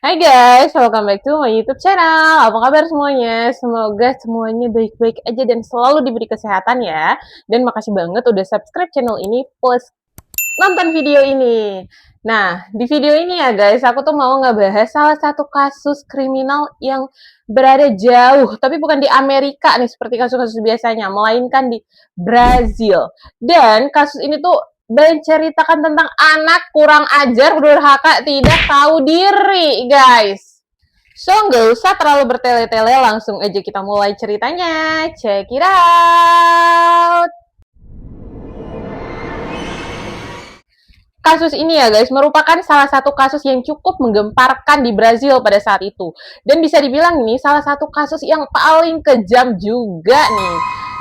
Hai guys, welcome back to my YouTube channel. Apa kabar semuanya? Semoga semuanya baik-baik aja dan selalu diberi kesehatan ya. Dan makasih banget udah subscribe channel ini plus nonton video ini. Nah, di video ini ya guys, aku tuh mau ngebahas salah satu kasus kriminal yang berada jauh, tapi bukan di Amerika nih seperti kasus-kasus biasanya, melainkan di Brazil. Dan kasus ini tuh menceritakan tentang anak kurang ajar, durhaka, tidak tahu diri, guys. So, nggak usah terlalu bertele-tele, langsung aja kita mulai ceritanya. Check it out! Kasus ini ya guys, merupakan salah satu kasus yang cukup menggemparkan di Brazil pada saat itu. Dan bisa dibilang ini salah satu kasus yang paling kejam juga nih.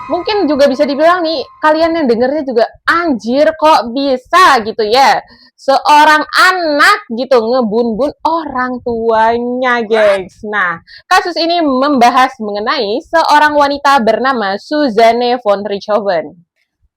Mungkin juga bisa dibilang nih, kalian yang dengernya juga, anjir kok bisa gitu ya. Seorang anak gitu ngebun-bun orang tuanya guys. Nah, kasus ini membahas mengenai seorang wanita bernama Suzanne von Richthofen.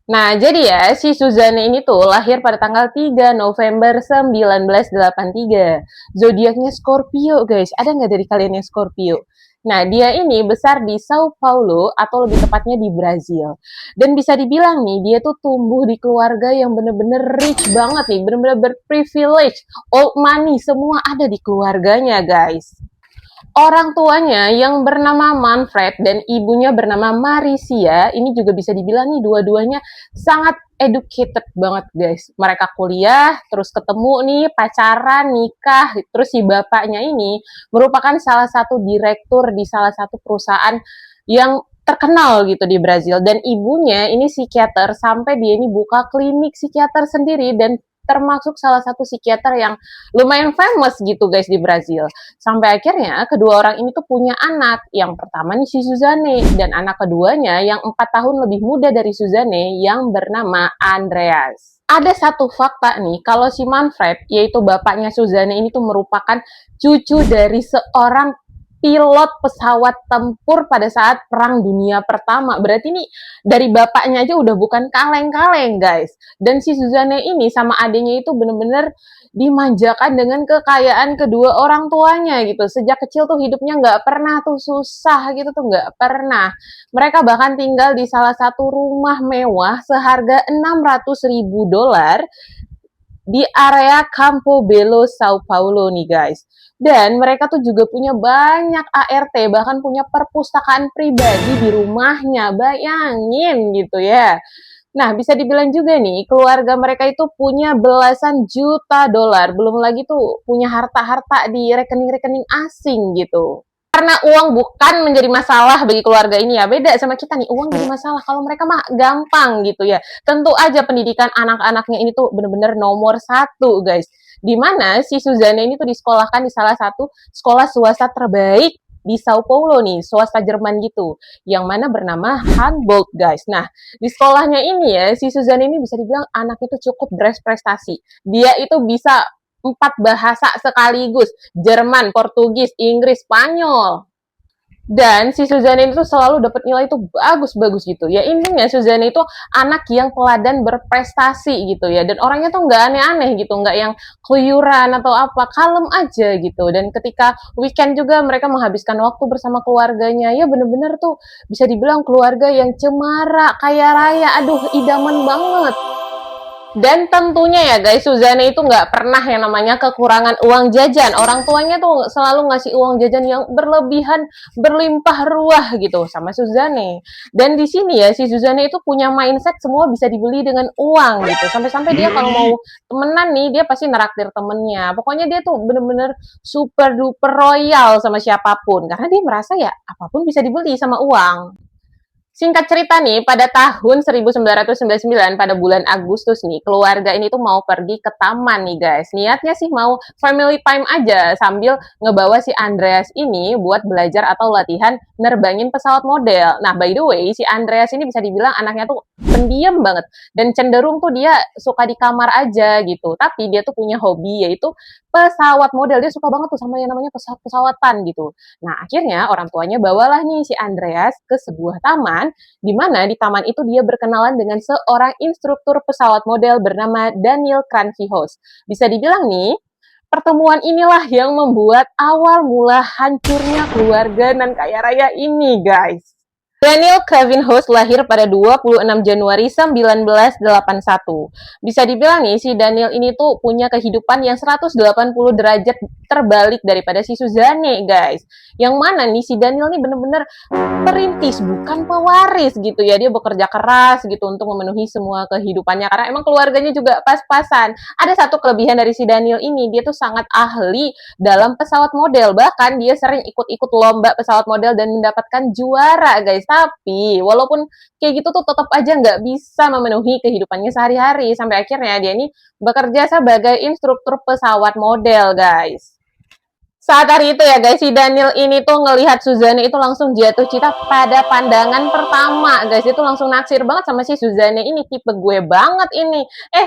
Nah, jadi ya, si Suzanne ini tuh lahir pada tanggal 3 November 1983. Zodiaknya Scorpio, guys. Ada nggak dari kalian yang Scorpio? Nah, dia ini besar di Sao Paulo, atau lebih tepatnya di Brazil. Dan bisa dibilang nih, dia tuh tumbuh di keluarga yang bener-bener rich banget nih, bener-bener berprivilege, old money, semua ada di keluarganya, guys. Orang tuanya yang bernama Manfred dan ibunya bernama Marisia, ini juga bisa dibilang nih dua-duanya sangat educated banget guys. Mereka kuliah, terus ketemu nih, pacaran, nikah, terus si bapaknya ini merupakan salah satu direktur di salah satu perusahaan yang terkenal gitu di Brazil, dan ibunya ini psikiater sampai dia ini buka klinik psikiater sendiri dan termasuk salah satu psikiater yang lumayan famous gitu guys di Brazil. Sampai akhirnya kedua orang ini tuh punya anak. Yang pertama nih si Suzanne, dan anak keduanya yang 4 tahun lebih muda dari Suzanne yang bernama Andreas. Ada satu fakta nih, kalau si Manfred, yaitu bapaknya Suzanne ini tuh merupakan cucu dari seorang pilot pesawat tempur pada saat Perang Dunia Pertama. Berarti nih dari bapaknya aja udah bukan kaleng-kaleng guys. Dan si Suzanne ini sama adiknya itu bener-bener dimanjakan dengan kekayaan kedua orang tuanya gitu. Sejak kecil tuh hidupnya nggak pernah tuh susah gitu tuh, nggak pernah. Mereka bahkan tinggal di salah satu rumah mewah seharga 600.000 dolar di area Campo Belo, Sao Paulo nih guys. Dan mereka tuh juga punya banyak ART, bahkan punya perpustakaan pribadi di rumahnya. Bayangin gitu ya. Nah, bisa dibilang juga nih, keluarga mereka itu punya belasan juta dolar. Belum lagi tuh punya harta-harta di rekening-rekening asing gitu. Karena uang bukan menjadi masalah bagi keluarga ini ya. Beda sama kita nih, uang jadi masalah. Kalau mereka mah gampang gitu ya. Tentu aja pendidikan anak-anaknya ini tuh bener-bener nomor satu guys. Dimana si Suzanne ini tuh disekolahkan di salah satu sekolah swasta terbaik di Sao Paulo nih, swasta Jerman gitu, yang mana bernama Humboldt guys. Nah, di sekolahnya ini ya, si Suzanne ini bisa dibilang anak itu cukup berprestasi. Dia itu bisa 4 bahasa sekaligus, Jerman, Portugis, Inggris, Spanyol. Dan si Suzanne itu selalu dapat nilai itu bagus-bagus gitu. Ya intinya Suzanne itu anak yang teladan berprestasi gitu ya. Dan orangnya tuh nggak aneh-aneh gitu, nggak yang keluyuran atau apa, kalem aja gitu. Dan ketika weekend juga mereka menghabiskan waktu bersama keluarganya. Ya bener-bener tuh bisa dibilang keluarga yang cemara, kaya raya. Aduh, idaman banget. Dan tentunya ya guys, Suzanne itu nggak pernah yang namanya kekurangan uang jajan. Orang tuanya tuh selalu ngasih uang jajan yang berlebihan, berlimpah ruah gitu sama Suzanne. Dan di sini ya, si Suzanne itu punya mindset semua bisa dibeli dengan uang gitu. Sampai-sampai dia kalau mau temenan nih, dia pasti neraktir temennya. Pokoknya dia tuh bener-bener super duper royal sama siapapun. Karena dia merasa ya apapun bisa dibeli sama uang. Singkat cerita nih, pada tahun 1999 pada bulan Agustus nih, keluarga ini tuh mau pergi ke taman nih guys. Niatnya sih mau family time aja sambil ngebawa si Andreas ini buat belajar atau latihan nerbangin pesawat model. Nah, by the way, si Andreas ini bisa dibilang anaknya tuh pendiam banget dan cenderung tuh dia suka di kamar aja gitu. Tapi dia tuh punya hobi yaitu pesawat model. Dia suka banget tuh sama yang namanya pesawat-pesawatan gitu. Nah, akhirnya orang tuanya bawalah nih si Andreas ke sebuah taman, di mana di taman itu dia berkenalan dengan seorang instruktur pesawat model bernama Daniel Kranvihos. Bisa dibilang nih, Pertemuan inilah yang membuat awal mula hancurnya keluarga nan kaya raya ini, guys. Daniel Kevin Host lahir pada 26 Januari 1981. Bisa dibilang nih, si Daniel ini tuh punya kehidupan yang 180 derajat terbalik daripada si Suzanne, guys. Yang mana nih, si Daniel nih bener-bener perintis, bukan pewaris gitu ya. Dia bekerja keras gitu untuk memenuhi semua kehidupannya, karena emang keluarganya juga pas-pasan. Ada satu kelebihan dari si Daniel ini, dia tuh sangat ahli dalam pesawat model. Bahkan dia sering ikut-ikut lomba pesawat model dan mendapatkan juara, guys. Tapi walaupun kayak gitu tuh tetap aja nggak bisa memenuhi kehidupannya sehari-hari. Sampai akhirnya dia ini bekerja sebagai instruktur pesawat model, guys. Saat hari itu ya guys, si Daniel ini tuh ngelihat Suzanne itu langsung jatuh cinta pada pandangan pertama, guys. Itu langsung naksir banget sama si Suzanne ini, tipe gue banget ini.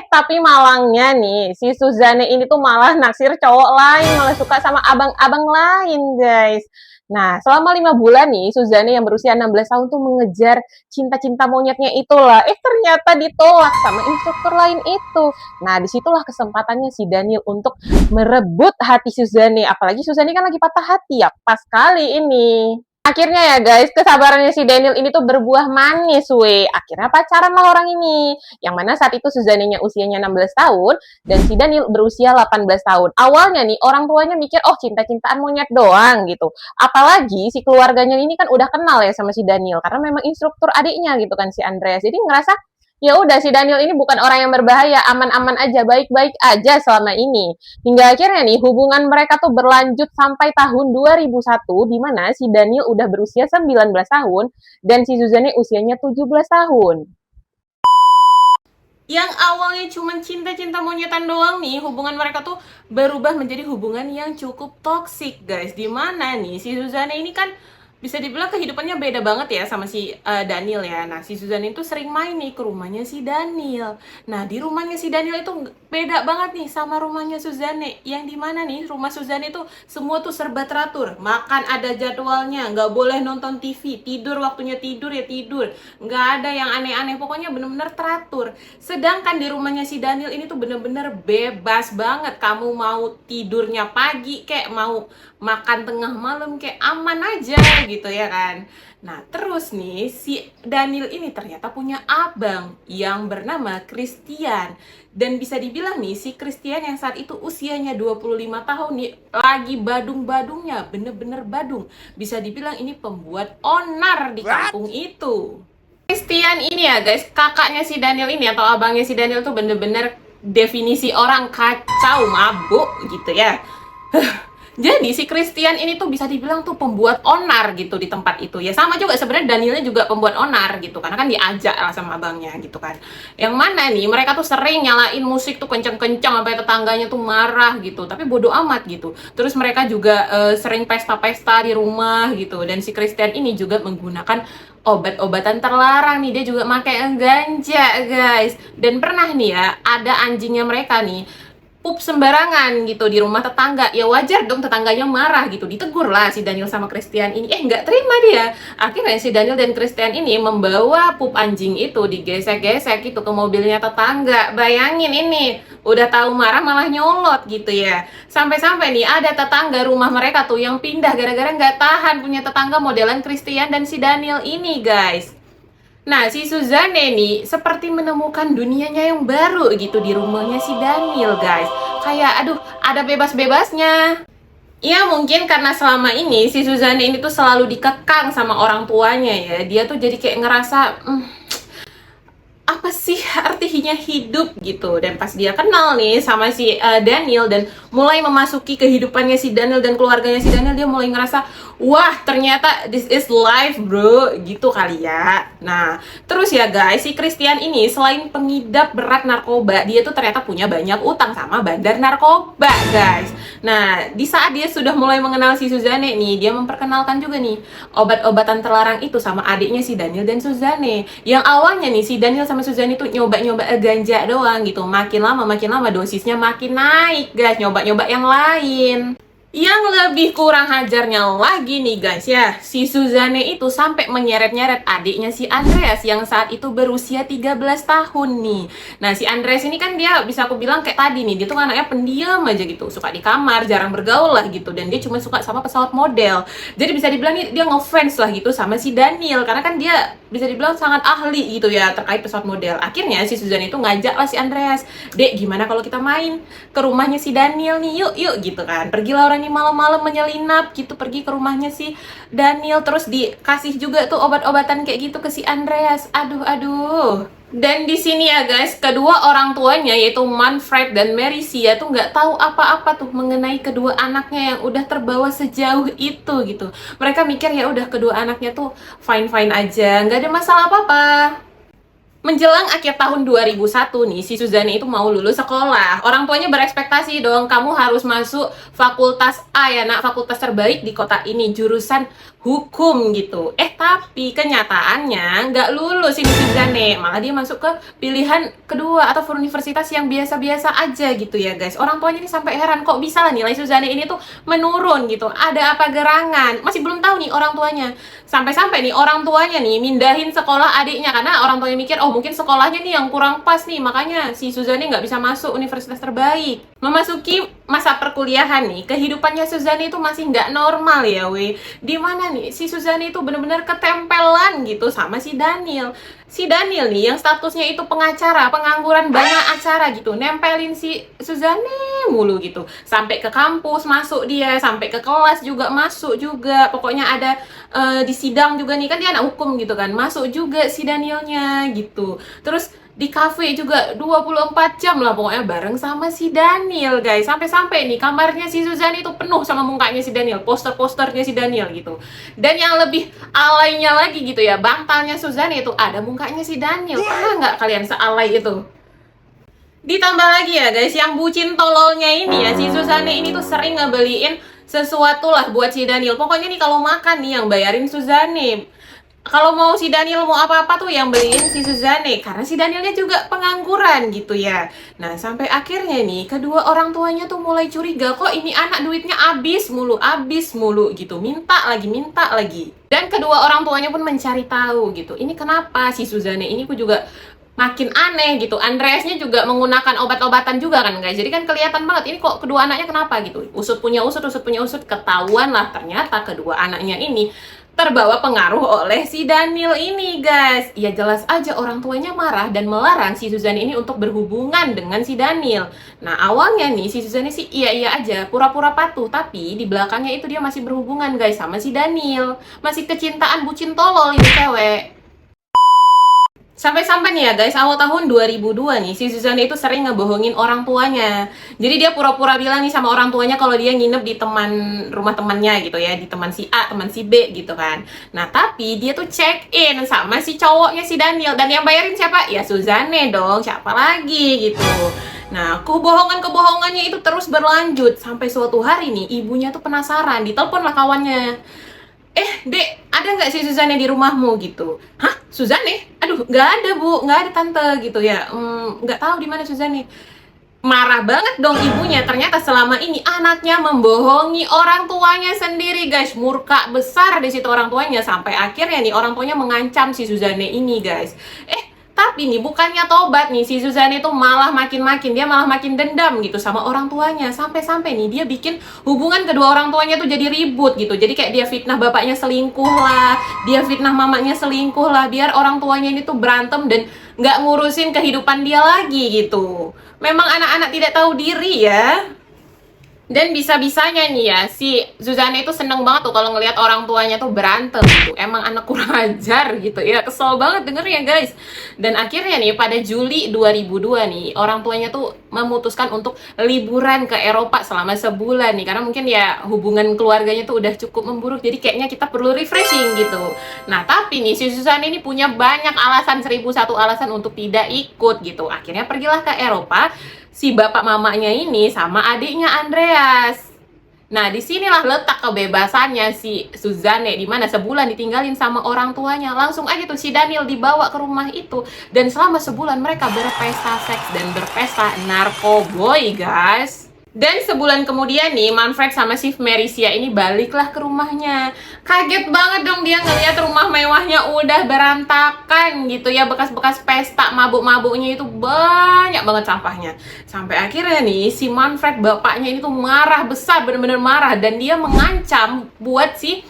Tapi malangnya nih, si Suzanne ini tuh malah naksir cowok lain, malah suka sama abang-abang lain, guys. Nah, selama 5 bulan nih, Suzanne yang berusia 16 tahun tuh mengejar cinta-cinta monyetnya itulah. Ternyata ditolak sama instruktur lain itu. Nah, disitulah kesempatannya si Daniel untuk merebut hati Suzanne. Apalagi Suzanne kan lagi patah hati ya, pas kali ini. Akhirnya ya guys, kesabarannya si Daniel ini tuh berbuah manis, weh. Akhirnya pacaran lah orang ini. Yang mana saat itu Suzanne-nya usianya 16 tahun, dan si Daniel berusia 18 tahun. Awalnya nih, orang tuanya mikir, oh cinta-cintaan monyet doang gitu. Apalagi si keluarganya ini kan udah kenal ya sama si Daniel, karena memang instruktur adiknya gitu kan si Andreas. Jadi ngerasa, ya udah si Daniel ini bukan orang yang berbahaya, aman-aman aja, baik-baik aja selama ini. Hingga akhirnya nih hubungan mereka tuh berlanjut sampai tahun 2001, di mana si Daniel udah berusia 19 tahun dan si Suzanne usianya 17 tahun. Yang awalnya cuma cinta-cinta monyetan doang nih, hubungan mereka tuh berubah menjadi hubungan yang cukup toksik, guys. Di mana nih si Suzanne ini kan bisa dibilang kehidupannya beda banget ya sama si Daniel ya. Nah, si Suzanne itu sering main nih ke rumahnya si Daniel. Nah, di rumahnya si Daniel itu beda banget nih sama rumahnya Suzanne. Yang dimana nih rumah Suzanne itu semua tuh serba teratur. Makan ada jadwalnya, nggak boleh nonton TV, tidur waktunya tidur ya tidur. Nggak ada yang aneh-aneh, pokoknya bener-bener teratur. Sedangkan di rumahnya si Daniel ini tuh bener-bener bebas banget. Kamu mau tidurnya pagi, kayak mau makan tengah malam, kayak aman aja gitu ya kan. Nah terus nih si Daniel ini ternyata punya abang yang bernama Christian. Dan bisa dibilang nih si Christian yang saat itu usianya 25 tahun nih, lagi badung-badungnya, bener-bener badung. Bisa dibilang ini pembuat onar di kampung itu. Christian ini ya guys, kakaknya si Daniel ini atau abangnya si Daniel tuh bener-bener definisi orang kacau, mabuk gitu ya. Jadi si Christian ini tuh bisa dibilang tuh pembuat onar gitu di tempat itu. Ya sama juga sebenarnya Danielnya juga pembuat onar gitu, karena kan diajak lah sama abangnya gitu kan. Yang mana nih mereka tuh sering nyalain musik tuh kenceng-kenceng sampai tetangganya tuh marah gitu. Tapi bodo amat gitu. Terus mereka juga sering pesta-pesta di rumah gitu. Dan si Christian ini juga menggunakan obat-obatan terlarang nih. Dia juga pakai ganja, guys. Dan pernah nih ya, ada anjingnya mereka nih pup sembarangan gitu di rumah tetangga. Ya wajar dong tetangganya marah gitu. Ditegur lah si Daniel sama Christian ini. Nggak terima dia. Akhirnya si Daniel dan Christian ini membawa pup anjing itu digesek-gesek gitu ke mobilnya tetangga. Bayangin ini, udah tahu marah malah nyolot gitu ya. Sampai-sampai nih ada tetangga rumah mereka tuh yang pindah gara-gara nggak tahan punya tetangga modelan Christian dan si Daniel ini, guys. Nah, si Suzanne nih seperti menemukan dunianya yang baru gitu di rumahnya si Daniel, guys. Kayak, aduh, ada bebas-bebasnya. Ya mungkin karena selama ini si Suzanne ini tuh selalu dikekang sama orang tuanya ya. Dia tuh jadi kayak ngerasa, apa sih artinya hidup gitu. Dan pas dia kenal nih sama si Daniel dan mulai memasuki kehidupannya si Daniel dan keluarganya si Daniel, dia mulai ngerasa, wah ternyata this is life bro, gitu kali ya. Nah terus ya guys, si Christian ini selain pengidap berat narkoba, dia tuh ternyata punya banyak utang sama bandar narkoba, guys. Nah di saat dia sudah mulai mengenal si Suzanne nih, dia memperkenalkan juga nih obat-obatan terlarang itu sama adiknya si Daniel dan Suzanne. Yang awalnya nih si Daniel sama Suzanne itu nyoba-nyoba ganja doang gitu. Makin lama dosisnya makin naik, guys. Nyoba-nyoba yang lain. Yang lebih kurang hajarnya lagi nih guys ya, si Suzanne itu sampai menyeret-nyeret adiknya si Andreas yang saat itu berusia 13 tahun nih. Nah si Andreas ini kan dia bisa aku bilang kayak tadi nih, dia tuh anaknya pendiam aja gitu, suka di kamar, jarang bergaul lah gitu, dan dia cuma suka sama pesawat model. Jadi bisa dibilang nih dia ngefans lah gitu sama si Daniel, karena kan dia bisa dibilang sangat ahli gitu ya terkait pesawat model. Akhirnya si Suzanne itu ngajak lah si Andreas, "Dek, gimana kalau kita main ke rumahnya si Daniel nih, yuk yuk," gitu kan. Pergilah orang ini malam-malam menyelinap gitu, pergi ke rumahnya si Daniel, terus dikasih juga tuh obat-obatan kayak gitu ke si Andreas. Aduh aduh. Dan di sini ya guys, kedua orang tuanya yaitu Manfred dan Marisia tuh nggak tahu apa-apa tuh mengenai kedua anaknya yang udah terbawa sejauh itu gitu. Mereka mikir ya udah kedua anaknya tuh fine-fine aja, nggak ada masalah apa-apa. Menjelang akhir tahun 2001 nih, si Suzanne itu mau lulus sekolah. Orang tuanya berekspektasi dong, kamu harus masuk fakultas A ya nak, fakultas terbaik di kota ini, jurusan hukum gitu. Tapi kenyataannya nggak lulus ini Suzanne. Malah dia masuk ke pilihan kedua atau universitas yang biasa-biasa aja gitu ya guys. Orang tuanya ini sampai heran, kok bisa lah nilai Suzanne ini tuh menurun gitu. Ada apa gerangan? Masih belum tahu nih orang tuanya. Sampai-sampai nih orang tuanya nih mindahin sekolah adiknya, karena orang tuanya mikir, oh mungkin sekolahnya nih yang kurang pas nih, makanya si Suzanne nggak bisa masuk universitas terbaik. Memasuki masa perkuliahan nih, kehidupannya Suzanne itu masih nggak normal ya weh. Dimana nih si Suzanne itu bener-bener ketempelan gitu sama si Daniel. Si Daniel nih yang statusnya itu pengacara, pengangguran banyak acara gitu, nempelin si Suzanne mulu gitu. Sampai ke kampus masuk dia, sampai ke kelas juga masuk juga. Pokoknya ada di sidang juga nih, kan dia anak hukum gitu kan, masuk juga si Danielnya gitu. Terus di cafe juga 24 jam lah pokoknya bareng sama si Daniel guys. Sampai-sampai nih kamarnya si Suzanne itu penuh sama mukanya si Daniel, poster-posternya si Daniel gitu. Dan yang lebih alaynya lagi gitu ya, bantalnya Suzanne itu ada mukanya si Daniel. Pernah nggak kalian sealay itu? Ditambah lagi ya guys, yang bucin tololnya ini ya, si Suzanne ini tuh sering ngebeliin sesuatu lah buat si Daniel. Pokoknya nih kalau makan nih yang bayarin Suzanne. Kalau mau si Daniel mau apa-apa tuh yang beliin si Suzanne, karena si Danielnya juga pengangguran gitu ya. Nah sampai akhirnya nih kedua orang tuanya tuh mulai curiga, kok ini anak duitnya habis mulu gitu, minta lagi. Dan kedua orang tuanya pun mencari tahu gitu, ini kenapa si Suzanne ini pun juga makin aneh gitu. Andreasnya juga menggunakan obat-obatan juga kan guys, jadi kan kelihatan banget ini kok kedua anaknya kenapa gitu. Usut punya usut, ketahuan lah ternyata kedua anaknya ini terbawa pengaruh oleh si Daniel ini guys. Ya jelas aja orang tuanya marah dan melarang si Suzanne ini untuk berhubungan dengan si Daniel. Nah awalnya nih si Suzanne sih iya aja, pura-pura patuh, tapi di belakangnya itu dia masih berhubungan guys sama si Daniel. Masih kecintaan bucin tolol ini cewek. Sampai-sampai nih ya guys, awal tahun 2002 nih, si Suzanne itu sering ngebohongin orang tuanya. Jadi dia pura-pura bilang nih sama orang tuanya kalau dia nginep di rumah temannya gitu ya, di teman si A, teman si B gitu kan. Nah tapi dia tuh check in sama si cowoknya si Daniel, dan yang bayarin siapa? Ya Suzanne dong, siapa lagi gitu. Nah, kebohongannya itu terus berlanjut sampai suatu hari nih, ibunya tuh penasaran, ditelepon lah kawannya. Dek, ada nggak sih Suzanne di rumahmu gitu? Hah, Suzanne? Aduh, nggak ada bu, nggak ada tante gitu ya. Nggak tahu di mana Suzanne. Marah banget dong ibunya. Ternyata selama ini anaknya membohongi orang tuanya sendiri guys. Murka besar di situ orang tuanya, sampai akhirnya nih orang tuanya mengancam si Suzanne ini guys. Tapi nih bukannya tobat nih, si Suzanne itu malah dia malah makin dendam gitu sama orang tuanya. Sampai-sampai nih dia bikin hubungan kedua orang tuanya tuh jadi ribut gitu. Jadi kayak dia fitnah bapaknya selingkuh lah, dia fitnah mamanya selingkuh lah, biar orang tuanya ini tuh berantem dan nggak ngurusin kehidupan dia lagi gitu. Memang anak-anak tidak tahu diri ya. Dan bisa-bisanya nih ya, si Suzanne itu seneng banget tuh kalau ngelihat orang tuanya tuh berantem gitu. Emang anak kurang ajar gitu ya, kesel banget dengernya guys. Dan akhirnya nih pada Juli 2002 nih, orang tuanya tuh memutuskan untuk liburan ke Eropa selama sebulan nih. Karena mungkin ya hubungan keluarganya tuh udah cukup memburuk, jadi kayaknya kita perlu refreshing gitu. Nah tapi nih si Suzanne ini punya banyak alasan, 1001 alasan untuk tidak ikut gitu. Akhirnya pergilah ke Eropa si bapak mamanya ini sama adiknya Andreas. Nah, disinilah letak kebebasannya si Suzanne, di mana sebulan ditinggalin sama orang tuanya. Langsung aja tuh si Daniel dibawa ke rumah itu, dan selama sebulan mereka berpesta seks dan berpesta narkoboy, guys. Dan sebulan kemudian nih, Manfred sama si Merisya ini baliklah ke rumahnya. Kaget banget dong dia ngeliat rumah mewahnya udah berantakan gitu ya. Bekas-bekas pesta mabuk-mabuknya itu banyak banget sampahnya. Sampai akhirnya nih, si Manfred bapaknya ini tuh marah besar, bener-bener marah. Dan dia mengancam buat si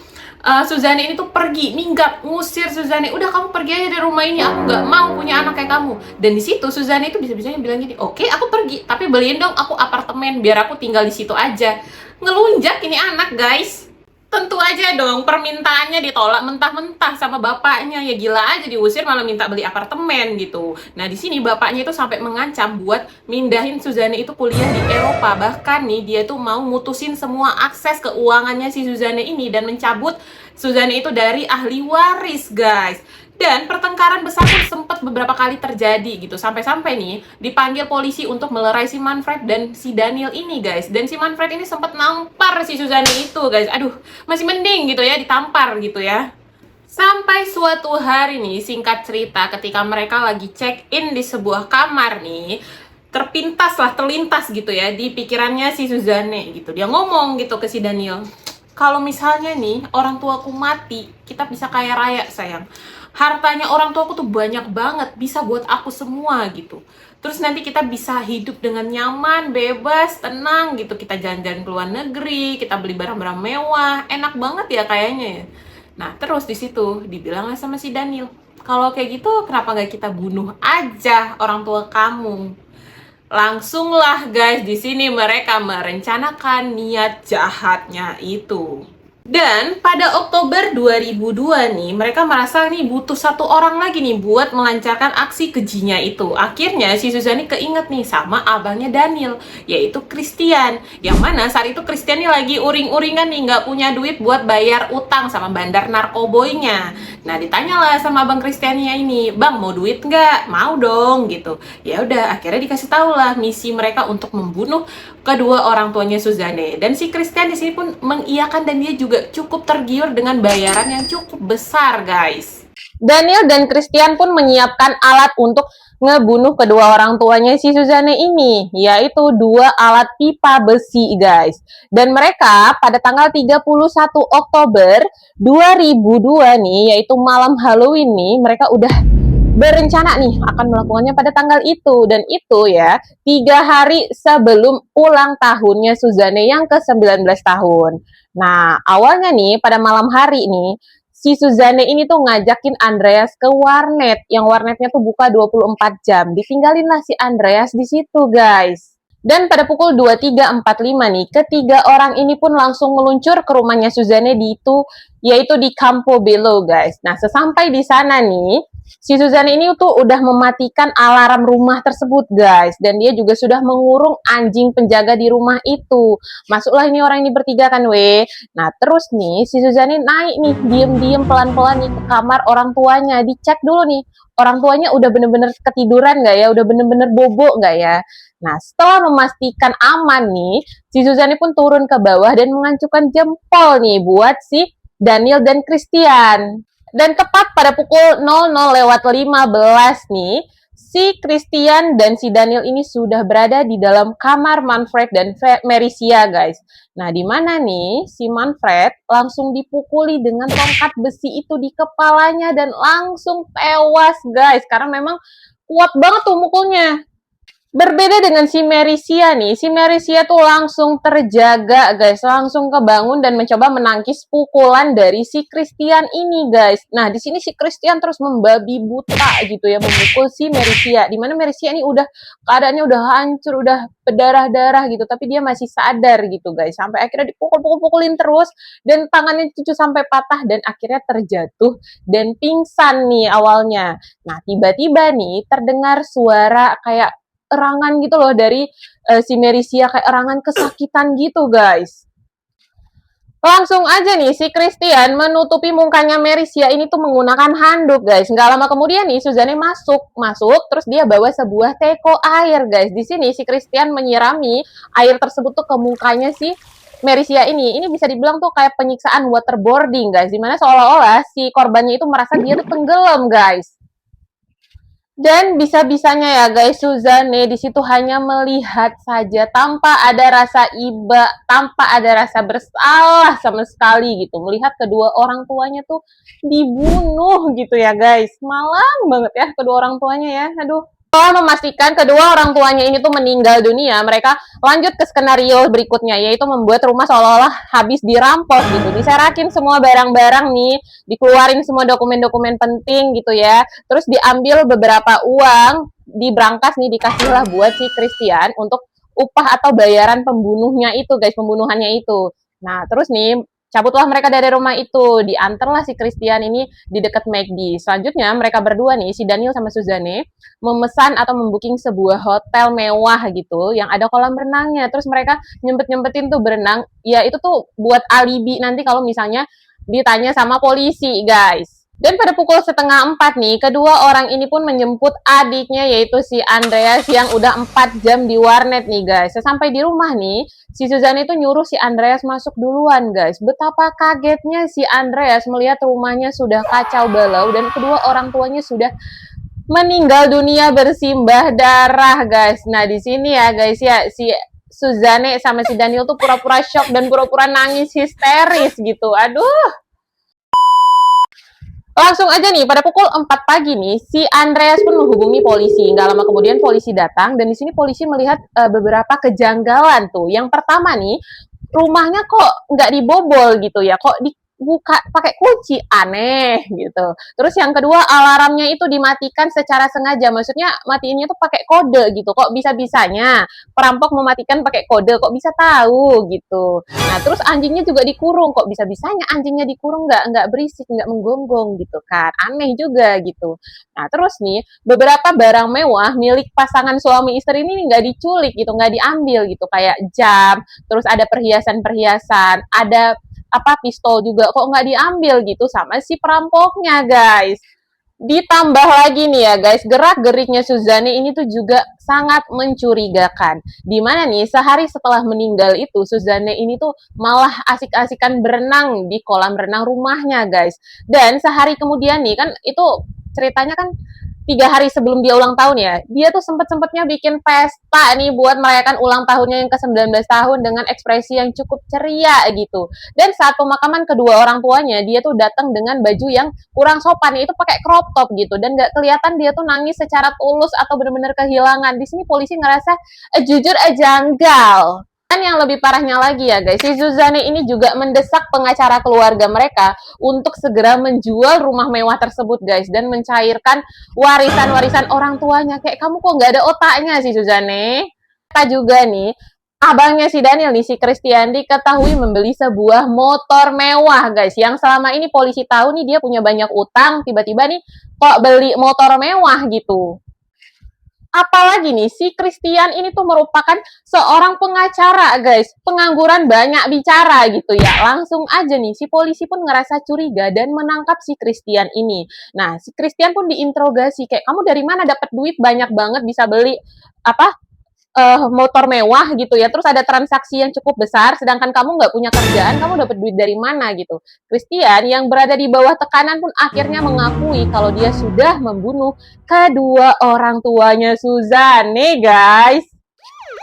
Suzanne ini tuh pergi, minggat, ngusir Suzanne. Udah kamu pergi aja dari rumah ini, aku nggak mau punya anak kayak kamu. Dan di situ Suzanne itu bisa-bisanya bilang gini, oke aku pergi, tapi beliin dong aku apartemen biar aku tinggal di situ aja. Ngelunjak ini anak guys. Tentu aja dong permintaannya ditolak mentah-mentah sama bapaknya. Ya gila aja diusir malah minta beli apartemen gitu. Nah di sini bapaknya itu sampai mengancam buat mindahin Suzanne itu kuliah di Eropa. Bahkan nih dia tuh mau mutusin semua akses keuangannya si Suzanne ini dan mencabut Suzanne itu dari ahli waris guys. Dan pertengkaran besar pun sempat beberapa kali terjadi gitu. Sampai-sampai nih dipanggil polisi untuk melerai si Manfred dan si Daniel ini guys. Dan si Manfred ini sempat nampar si Suzanne itu guys. Aduh, masih mending gitu ya ditampar gitu ya. Sampai suatu hari nih, singkat cerita, ketika mereka lagi check-in di sebuah kamar nih, terlintas gitu ya di pikirannya si Suzanne gitu. Dia ngomong gitu ke si Daniel, kalau misalnya nih orang tuaku mati, kita bisa kaya raya sayang. Hartanya orang tuaku tuh banyak banget, bisa buat aku semua gitu. Terus nanti kita bisa hidup dengan nyaman, bebas, tenang gitu. Kita jalan-jalan ke luar negeri, kita beli barang-barang mewah, enak banget ya kayaknya ya. Nah terus di situ dibilanglah sama si Daniel, kalau kayak gitu kenapa gak kita bunuh aja orang tua kamu? Langsunglah guys di sini mereka merencanakan niat jahatnya itu. Dan pada Oktober 2002 nih, mereka merasa nih butuh satu orang lagi nih buat melancarkan aksi kejinya itu. Akhirnya si Suzanne keinget nih sama abangnya Daniel, yaitu Christian. Yang mana saat itu Christian nih lagi uring-uringan nih, nggak punya duit buat bayar utang sama bandar narkoboynya. Nah ditanyalah sama abang Christiannya ini, bang mau duit nggak? Mau dong gitu. Ya udah, akhirnya dikasih tahu lah misi mereka untuk membunuh kedua orang tuanya Suzanne. Dan si Christian di sini pun mengiyakan dan dia juga cukup tergiur dengan bayaran yang cukup besar, guys. Daniel dan Christian pun menyiapkan alat untuk ngebunuh kedua orang tuanya si Suzanne ini, yaitu dua alat pipa besi, guys. Dan mereka pada tanggal 31 Oktober 2002 nih, yaitu malam Halloween nih, mereka udah berencana nih akan melakukannya pada tanggal itu. Dan itu ya 3 hari sebelum ulang tahunnya Suzanne yang ke-19 tahun. Nah awalnya nih pada malam hari nih si Suzanne ini tuh ngajakin Andreas ke warnet, yang warnetnya tuh buka 24 jam. Ditinggalin lah si Andreas di situ guys. Dan pada pukul 23.45 nih, ketiga orang ini pun langsung meluncur ke rumahnya Suzanne yaitu di Campobello guys. Nah sesampai di sana nih, si Suzanne ini tuh udah mematikan alarm rumah tersebut guys, dan dia juga sudah mengurung anjing penjaga di rumah itu. Masuklah ini orang ini bertiga kan Nah terus nih si Suzanne naik nih diem-diem pelan-pelan nih ke kamar orang tuanya, dicek dulu nih orang tuanya udah bener-bener ketiduran nggak ya, udah bener-bener bobo nggak ya. Nah setelah memastikan aman nih, si Suzanne pun turun ke bawah dan mengacukan jempol nih buat si Daniel dan Christian. Dan tepat pada pukul 00:15 nih, si Christian dan si Daniel ini sudah berada di dalam kamar Manfred dan Merisya, guys. Nah, di mana nih si Manfred langsung dipukuli dengan tongkat besi itu di kepalanya dan langsung tewas, guys. Karena memang kuat banget tuh mukulnya. Berbeda dengan si Merisya nih, si Merisya tuh langsung terjaga guys, langsung kebangun dan mencoba menangkis pukulan dari si Christian ini guys. Nah di sini si Christian terus membabi buta gitu ya, memukul si Merisya. Dimana Merisya ini udah keadaannya udah hancur, udah berdarah-darah gitu, tapi dia masih sadar gitu guys. Sampai akhirnya dipukul-pukulin terus dan tangannya cucu sampai patah dan akhirnya terjatuh dan pingsan nih awalnya. Nah tiba-tiba nih terdengar suara kayak erangan gitu loh dari si Merisya, kayak erangan kesakitan gitu guys. Langsung aja nih si Christian menutupi mukanya Merisya ini tuh menggunakan handuk guys. Nggak lama kemudian nih Suzanne masuk terus dia bawa sebuah teko air guys. Di sini si Christian menyirami air tersebut tuh ke mukanya si Merisya ini. Ini bisa dibilang tuh kayak penyiksaan waterboarding guys, dimana seolah-olah si korbannya itu merasa dia tuh tenggelam guys. Dan bisa-bisanya ya guys, Suzanne di situ hanya melihat saja tanpa ada rasa iba, tanpa ada rasa bersalah sama sekali gitu. Melihat kedua orang tuanya tuh dibunuh gitu ya guys. Malang banget ya kedua orang tuanya ya. Aduh. Setelah memastikan kedua orang tuanya ini tuh meninggal dunia, mereka lanjut ke skenario berikutnya, yaitu membuat rumah seolah-olah habis dirampok gitu. Diserakin semua barang-barang nih, dikeluarin semua dokumen-dokumen penting gitu ya. Terus diambil beberapa uang, diberangkas nih, dikasihlah buat si Christian untuk upah atau bayaran pembunuhnya itu guys, pembunuhannya itu. Nah, terus nih cabutlah mereka dari rumah itu, diantarlah si Christian ini di dekat McD. Selanjutnya mereka berdua nih, si Daniel sama Suzanne, memesan atau membooking sebuah hotel mewah gitu, yang ada kolam renangnya. Terus mereka nyempet-nyempetin tuh berenang, ya itu tuh buat alibi nanti kalau misalnya ditanya sama polisi, guys. Dan pada pukul setengah 4 nih, kedua orang ini pun menjemput adiknya yaitu si Andreas yang udah 4 jam di warnet nih guys. Sesampai di rumah nih, si Suzanne itu nyuruh si Andreas masuk duluan guys. Betapa kagetnya si Andreas melihat rumahnya sudah kacau balau dan kedua orang tuanya sudah meninggal dunia bersimbah darah guys. Nah di sini ya guys ya, si Suzanne sama si Daniel tuh pura-pura shock dan pura-pura nangis histeris gitu. Aduh. Langsung aja nih, pada pukul 4 pagi nih, si Andreas pun menghubungi polisi. Nggak lama kemudian polisi datang, dan di sini polisi melihat beberapa kejanggalan tuh. Yang pertama nih, rumahnya kok nggak dibobol gitu ya, kok dibuka pakai kunci, aneh gitu. Terus yang kedua, alarmnya itu dimatikan secara sengaja, maksudnya matiinnya tuh pakai kode gitu. Kok bisa-bisanya perampok mematikan pakai kode, kok bisa tahu gitu. Nah, terus anjingnya juga dikurung, kok bisa-bisanya anjingnya dikurung nggak berisik, nggak menggonggong gitu kan. Aneh juga gitu. Nah, terus nih, beberapa barang mewah milik pasangan suami istri ini nggak diculik gitu, nggak diambil gitu. Kayak jam, terus ada perhiasan-perhiasan, ada apa pistol juga kok nggak diambil gitu sama si perampoknya guys. Ditambah lagi nih ya guys, gerak-geriknya Suzanne ini tuh juga sangat mencurigakan. Dimana nih sehari setelah meninggal itu Suzanne ini tuh malah asik-asikan berenang di kolam renang rumahnya guys. Dan sehari kemudian nih kan itu ceritanya kan 3 hari sebelum dia ulang tahun ya, dia tuh sempet-sempetnya bikin pesta nih buat merayakan ulang tahunnya yang ke-19 tahun dengan ekspresi yang cukup ceria gitu. Dan saat pemakaman kedua orang tuanya, dia tuh datang dengan baju yang kurang sopan, itu pakai crop top gitu dan nggak kelihatan dia tuh nangis secara tulus atau benar-benar kehilangan. Di sini polisi ngerasa jujur janggal. Dan yang lebih parahnya lagi ya guys, si Suzanne ini juga mendesak pengacara keluarga mereka untuk segera menjual rumah mewah tersebut guys dan mencairkan warisan-warisan orang tuanya. Kayak kamu kok nggak ada otaknya sih Suzanne. Kita juga nih, abangnya si Daniel nih, si Christian diketahui membeli sebuah motor mewah guys. Yang selama ini polisi tahu nih dia punya banyak utang, tiba-tiba nih kok beli motor mewah gitu. Apalagi nih, si Christian ini tuh merupakan seorang pengacara, guys. Pengangguran banyak bicara gitu ya. Langsung aja nih, si polisi pun ngerasa curiga dan menangkap si Christian ini. Nah, si Christian pun diinterogasi, kayak kamu dari mana dapat duit banyak banget bisa beli apa motor mewah gitu ya, terus ada transaksi yang cukup besar, sedangkan kamu nggak punya kerjaan, kamu dapat duit dari mana gitu. Christian yang berada di bawah tekanan pun akhirnya mengakui kalau dia sudah membunuh kedua orang tuanya Suzanne, guys.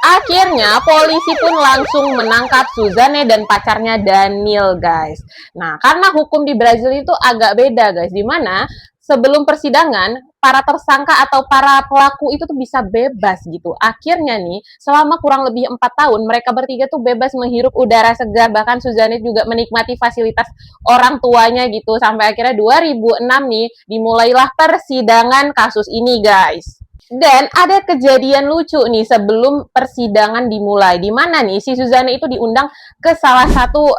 Akhirnya polisi pun langsung menangkap Suzanne dan pacarnya Daniel, guys. Nah, karena hukum di Brazil itu agak beda, guys. Dimana sebelum persidangan, para tersangka atau para pelaku itu tuh bisa bebas gitu. Akhirnya nih, selama kurang lebih 4 tahun, mereka bertiga tuh bebas menghirup udara segar. Bahkan Suzanne juga menikmati fasilitas orang tuanya gitu. Sampai akhirnya 2006 nih, dimulailah persidangan kasus ini, guys. Dan ada kejadian lucu nih sebelum persidangan dimulai. Di mana nih si Suzanne itu diundang ke salah satu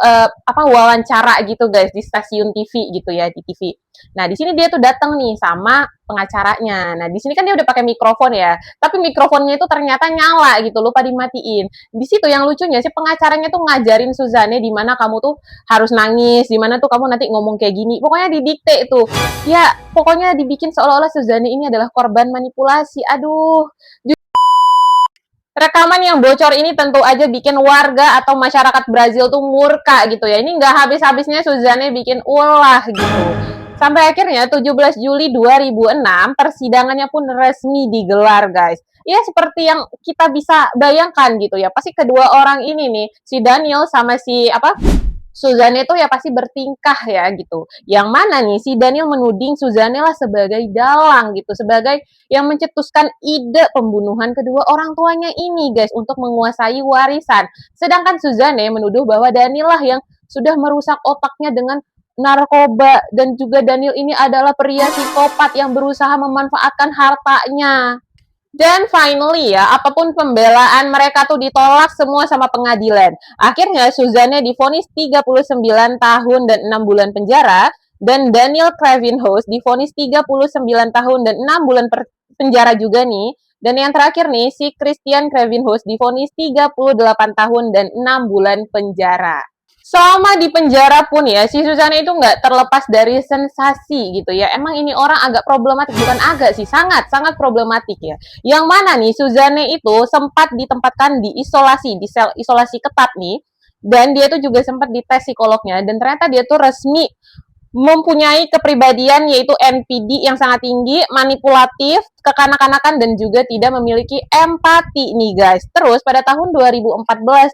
apa wawancara gitu guys di stasiun TV gitu ya di TV. Nah, di sini dia tuh datang nih sama pengacaranya. Nah, di sini kan dia udah pakai mikrofon ya. Tapi mikrofonnya itu ternyata nyala gitu, lupa dimatiin. Di situ yang lucunya si pengacaranya tuh ngajarin Suzanne di mana kamu tuh harus nangis, di mana tuh kamu nanti ngomong kayak gini. Pokoknya didikte tuh. Ya, pokoknya dibikin seolah-olah Suzanne ini adalah korban manipulasi. Aduh, rekaman yang bocor ini tentu aja bikin warga atau masyarakat Brazil tuh murka gitu ya. Ini nggak habis-habisnya Suzanne bikin ulah gitu. Sampai akhirnya 17 Juli 2006 persidangannya pun resmi digelar, guys. Ya seperti yang kita bisa bayangkan gitu ya. Pasti kedua orang ini nih, si Daniel sama si Suzanne itu ya pasti bertingkah ya gitu. Yang mana nih si Daniel menuding Suzanne lah sebagai dalang gitu, sebagai yang mencetuskan ide pembunuhan kedua orang tuanya ini guys untuk menguasai warisan. Sedangkan Suzanne menuduh bahwa Daniel lah yang sudah merusak otaknya dengan narkoba dan juga Daniel ini adalah pria psikopat yang berusaha memanfaatkan hartanya. Dan finally ya, apapun pembelaan mereka tuh ditolak semua sama pengadilan. Akhirnya Suzanne divonis 39 tahun dan 6 bulan penjara dan Daniel Kravenhouse divonis 39 tahun dan 6 bulan penjara juga nih. Dan yang terakhir nih, si Christian Kravenhouse divonis 38 tahun dan 6 bulan penjara. Selama di penjara pun ya, si Suzanne itu nggak terlepas dari sensasi gitu ya. Emang ini orang agak problematik, bukan agak sih, sangat problematik ya. Yang mana nih, Suzanne itu sempat ditempatkan di isolasi, di sel isolasi ketat nih. Dan dia tuh juga sempat dites psikolognya, dan ternyata dia tuh resmi mempunyai kepribadian yaitu NPD yang sangat tinggi, manipulatif, kekanak-kanakan dan juga tidak memiliki empati nih guys. Terus pada tahun 2014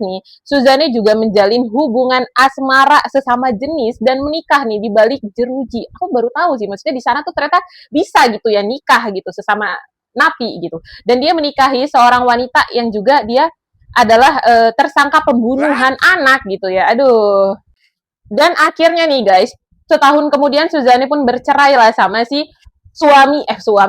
nih, Suzanne juga menjalin hubungan asmara sesama jenis dan menikah nih di balik jeruji. Aku baru tahu sih, maksudnya di sana tuh ternyata bisa gitu ya nikah gitu sesama napi gitu. Dan dia menikahi seorang wanita yang juga dia adalah tersangka pembunuhan anak gitu ya. Aduh. Dan akhirnya nih guys, setahun kemudian Suzanne pun bercerai lah sama si suami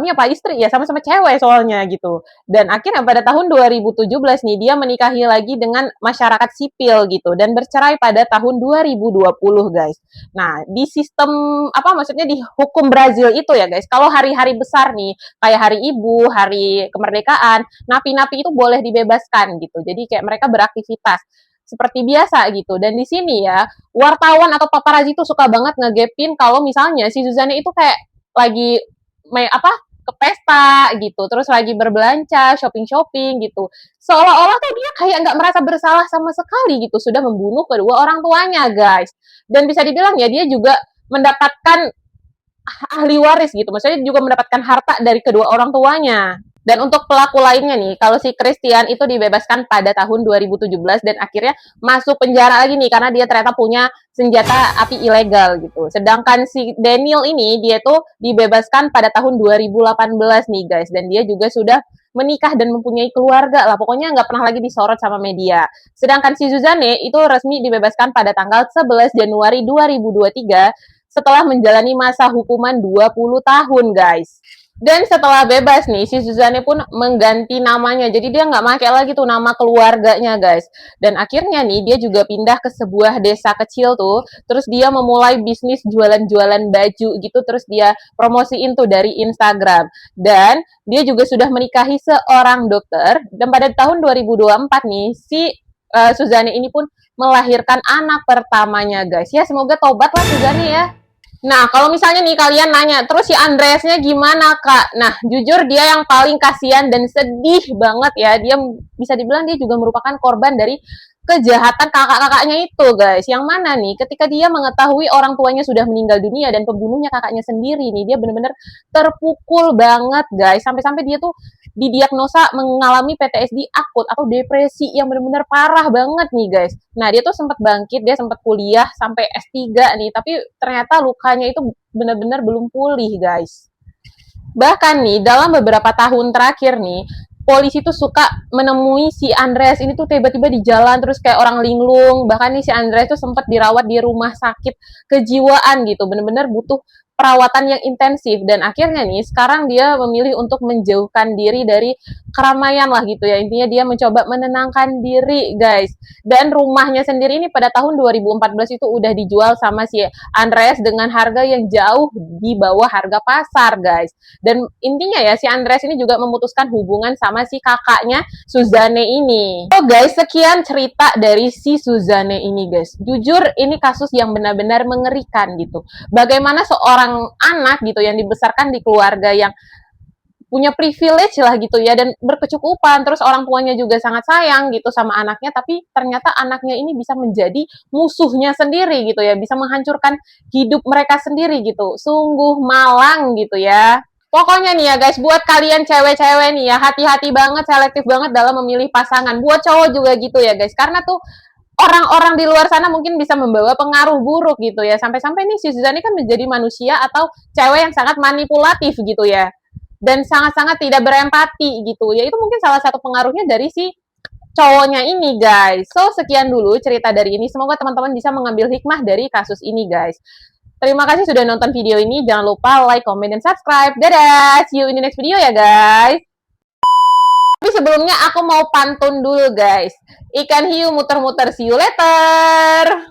apa istri ya, sama-sama cewek soalnya gitu. Dan akhirnya pada tahun 2017 nih dia menikahi lagi dengan masyarakat sipil gitu dan bercerai pada tahun 2020 guys. Nah, di sistem maksudnya di hukum Brazil itu ya guys, kalau hari-hari besar nih kayak hari ibu, hari kemerdekaan, napi-napi itu boleh dibebaskan gitu. Jadi kayak mereka beraktivitas seperti biasa gitu. Dan di sini ya, wartawan atau paparazzi itu suka banget ngegepin kalau misalnya si Suzanne itu kayak lagi ke pesta gitu, terus lagi berbelanja, shopping gitu. Seolah-olah tuh dia kayak nggak merasa bersalah sama sekali gitu, sudah membunuh kedua orang tuanya, guys. Dan bisa dibilang ya dia juga mendapatkan ahli waris gitu, maksudnya juga mendapatkan harta dari kedua orang tuanya. Dan untuk pelaku lainnya nih, kalau si Christian itu dibebaskan pada tahun 2017 dan akhirnya masuk penjara lagi nih karena dia ternyata punya senjata api ilegal gitu. Sedangkan si Daniel ini dia tuh dibebaskan pada tahun 2018 nih guys, dan dia juga sudah menikah dan mempunyai keluarga lah. Pokoknya nggak pernah lagi disorot sama media. Sedangkan si Suzanne itu resmi dibebaskan pada tanggal 11 Januari 2023 setelah menjalani masa hukuman 20 tahun guys. Dan setelah bebas nih, si Suzanne pun mengganti namanya. Jadi dia nggak pakai lagi tuh nama keluarganya, guys. Dan akhirnya nih, dia juga pindah ke sebuah desa kecil tuh. Terus dia memulai bisnis jualan-jualan baju gitu. Terus dia promosiin tuh dari Instagram. Dan dia juga sudah menikahi seorang dokter. Dan pada tahun 2024 nih, si Suzanne ini pun melahirkan anak pertamanya, guys. Ya, semoga tobat lah Suzanne ya. Nah, kalau misalnya nih kalian nanya, terus si Andreasnya gimana, Kak? Nah, jujur dia yang paling kasihan dan sedih banget ya. Dia bisa dibilang dia juga merupakan korban dari kejahatan kakak-kakaknya itu, guys. Yang mana nih, ketika dia mengetahui orang tuanya sudah meninggal dunia dan pembunuhnya kakaknya sendiri nih, dia benar-benar terpukul banget, guys. Sampai-sampai dia tuh didiagnosa mengalami PTSD akut atau depresi yang benar-benar parah banget nih guys. Nah dia tuh sempat bangkit, dia sempat kuliah sampai S3 nih, tapi ternyata lukanya itu benar-benar belum pulih guys. Bahkan nih dalam beberapa tahun terakhir nih, polisi tuh suka menemui si Andreas ini tuh tiba-tiba di jalan terus kayak orang linglung. Bahkan nih si Andreas tuh sempat dirawat di rumah sakit kejiwaan gitu, bener-bener butuh perawatan yang intensif. Dan akhirnya nih sekarang dia memilih untuk menjauhkan diri dari keramaian lah gitu ya. Intinya dia mencoba menenangkan diri guys. Dan rumahnya sendiri ini pada tahun 2014 itu udah dijual sama si Andreas dengan harga yang jauh di bawah harga pasar guys. Dan intinya ya si Andreas ini juga memutuskan hubungan sama si kakaknya Suzanne ini. So guys, sekian cerita dari si Suzanne ini guys. Jujur ini kasus yang benar-benar mengerikan gitu. Bagaimana seorang anak gitu yang dibesarkan di keluarga yang punya privilege lah gitu ya, dan berkecukupan, terus orang tuanya juga sangat sayang gitu sama anaknya, tapi ternyata anaknya ini bisa menjadi musuhnya sendiri gitu ya, bisa menghancurkan hidup mereka sendiri gitu. Sungguh malang gitu ya. Pokoknya nih ya guys, buat kalian cewek-cewek nih ya, hati-hati banget, selektif banget dalam memilih pasangan. Buat cowok juga gitu ya guys, karena tuh orang-orang di luar sana mungkin bisa membawa pengaruh buruk gitu ya. Sampai-sampai nih si Suzani kan menjadi manusia atau cewek yang sangat manipulatif gitu ya. Dan sangat-sangat tidak berempati gitu. Ya itu mungkin salah satu pengaruhnya dari si cowoknya ini guys. So sekian dulu cerita dari ini. Semoga teman-teman bisa mengambil hikmah dari kasus ini guys. Terima kasih sudah nonton video ini. Jangan lupa like, comment, dan subscribe. Dadah! See you in the next video ya guys. Tapi sebelumnya aku mau pantun dulu guys. Ikan hiu muter-muter, see you later.